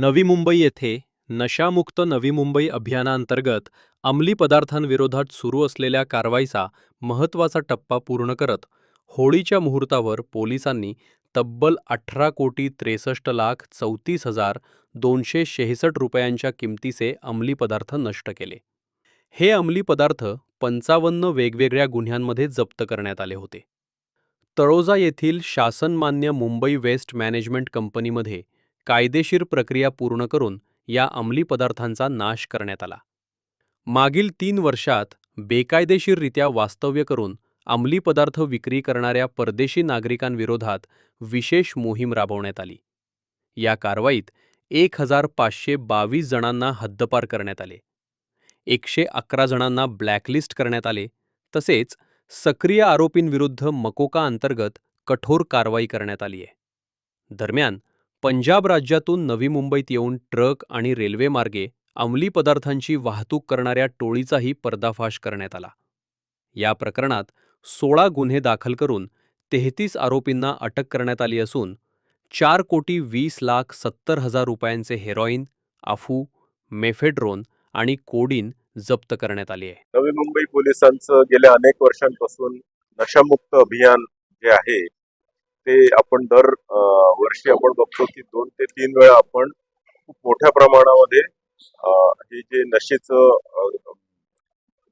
नवी मुंबई येथे नशामुक्त नवी मुंबई अभियानांतर्गत अंमली पदार्थांविरोधात सुरू असलेल्या कारवाईचा महत्त्वाचा टप्पा पूर्ण करत होळीच्या मुहूर्तावर पोलिसांनी तब्बल 18,34,34,266 रुपयांच्या किमतीचे अंमली पदार्थ नष्ट केले. हे अंमली पदार्थ 55 वेगवेगळ्या गुन्ह्यांमध्ये जप्त करण्यात आले होते. तळोजा येथील शासनमान्य मुंबई वेस्ट मॅनेजमेंट कंपनीमध्ये कायदेशीर प्रक्रिया पूर्ण करून या अंमली पदार्थांचा नाश करण्यात आला. मागील 3 वर्षात बेकायदेशीररित्या वास्तव्य करून अंमली पदार्थ विक्री करणाऱ्या परदेशी नागरिकांविरोधात विशेष मोहीम राबवण्यात आली. या कारवाईत 1,522 जणांना हद्दपार करण्यात आले. 111 जणांना ब्लॅकलिस्ट करण्यात आले. तसेच सक्रिय आरोपींविरुद्ध मकोका अंतर्गत कठोर कारवाई करण्यात आली आहे. दरम्यान पंजाब राज्यातून नवी मुंबईत येऊन ट्रक आणि रेल्वे मार्गे अंमली पदार्थांची वाहतूक करणाऱ्या टोळीचाही पर्दाफाश करण्यात आला. या प्रकरणात 16 गुन्हे दाखल करून 33 आरोपींना अटक करण्यात आली असून 4,20,70,000 रुपयांचे हेरॉईन, अफू, मेफेड्रोन आणि कोडीन जप्त करण्यात आली आहे. नवी मुंबई पोलिसांचं गेल्या अनेक वर्षांपासून नशामुक्त अभियान जे आहे ते आपण दर वर्षी आपण बघतो की 2 ते 3 वेळा आपण खूप मोठ्या प्रमाणामध्ये हे जे नशेचं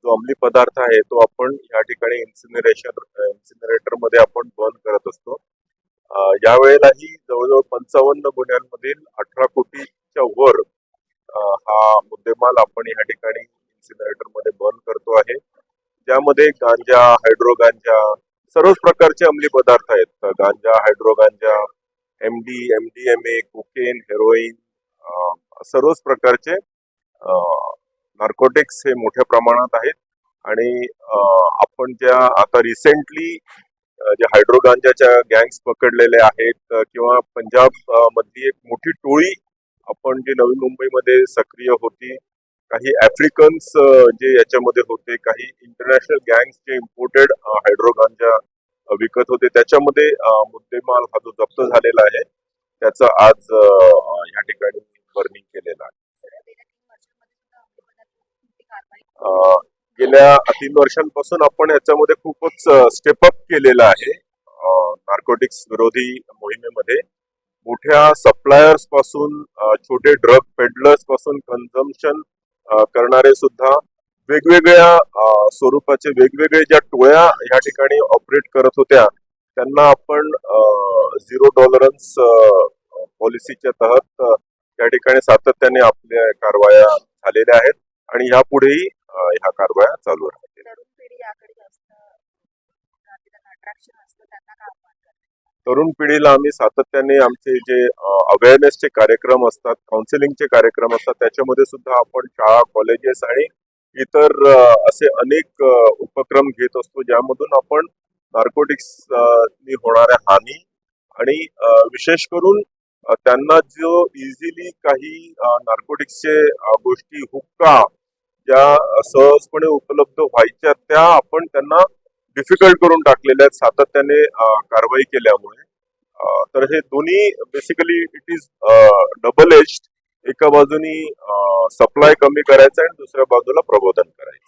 जो अंमली पदार्थ आहे तो आपण या ठिकाणी इन्सिनरेटर मध्ये आपण बर्न करत असतो. यावेळेलाही जवळजवळ 55 गुन्ह्यांमधील 18 कोटीच्या वर हा मुद्देमाल आपण या ठिकाणी इन्सिनरेटर मध्ये बर्न करतो आहे. ज्यामध्ये गांजा, हायड्रो गांजा, सर्वच प्रकारचे अंमली पदार्थ आहेत. गांजा, हायड्रो गांजा, एमडी, एमडीएमए, कोकेन, हेरोईन, सर्वच प्रकारचे नार्कोटिक्स हे मोठ्या प्रमाणात आहेत. आणि आपण ज्या आता रिसेंटली जे हायड्रो गांजाच्या गँग्स पकडलेले आहेत किंवा पंजाब मधली एक मोठी टोळी आपण जी नवी मुंबईमध्ये सक्रिय होती, काही आफ्रिकन्स जे याच्यामध्ये होते, काही इंटरनॅशनल गँग्स जे इम्पोर्टेड हायड्रो गांजा विकत होते, त्याच्यामध्ये मुद्देमाल हा जो जप्त झालेला आहे त्याचा आज या ठिकाणी बर्निंग केलेला आहे. गेल्या 3 वर्षांपासून आपण याच्यामध्ये खूपच स्टेपअप केलेला आहे. नार्कोटिक्स विरोधी मोहिमेमध्ये मोठ्या सप्लायर्स पासून छोटे ड्रग पेडलर्स पासून कन्झम्पशन करणारे सुद्धा वेगवेगळ्या स्वरूपाचे वेगवेगळे ज्या टोळ्या या ठिकाणी ऑपरेट करत होत्या त्यांना आपण झिरो टॉलरन्स पॉलिसीच्या तहत या ठिकाणी सातत्याने आपल्या कारवाया झालेल्या आहेत आणि यापुढेही ह्या कारवाया चालू राहतील. तरुण पिढीला आम्ही सातत्याने आमचे जे अवेअरनेसचे कार्यक्रम असतात, काउन्सिलिंगचे कार्यक्रम असतात, त्याच्यामध्ये सुद्धा आपण शाळा, कॉलेजेस आणि इतर असे अनेक उपक्रम घेत असतो ज्यामधून आपण नार्कोटिक्स नी होणाऱ्या हानी आणि विशेष करून त्यांना जो इझिली काही नार्कोटिक्सचे गोष्टी, हुक्का ज्या सहजपणे उपलब्ध व्हायच्या त्या आपण त्यांना डिफिकल्ट करून टाकलेल्या आहेत सातत्याने कारवाई केल्यामुळे. तर हे दोन्ही basically it is double edged. एका बाजूनी सप्लाय कमी करायचं आणि दुसऱ्या बाजूला प्रबोधन करायचं.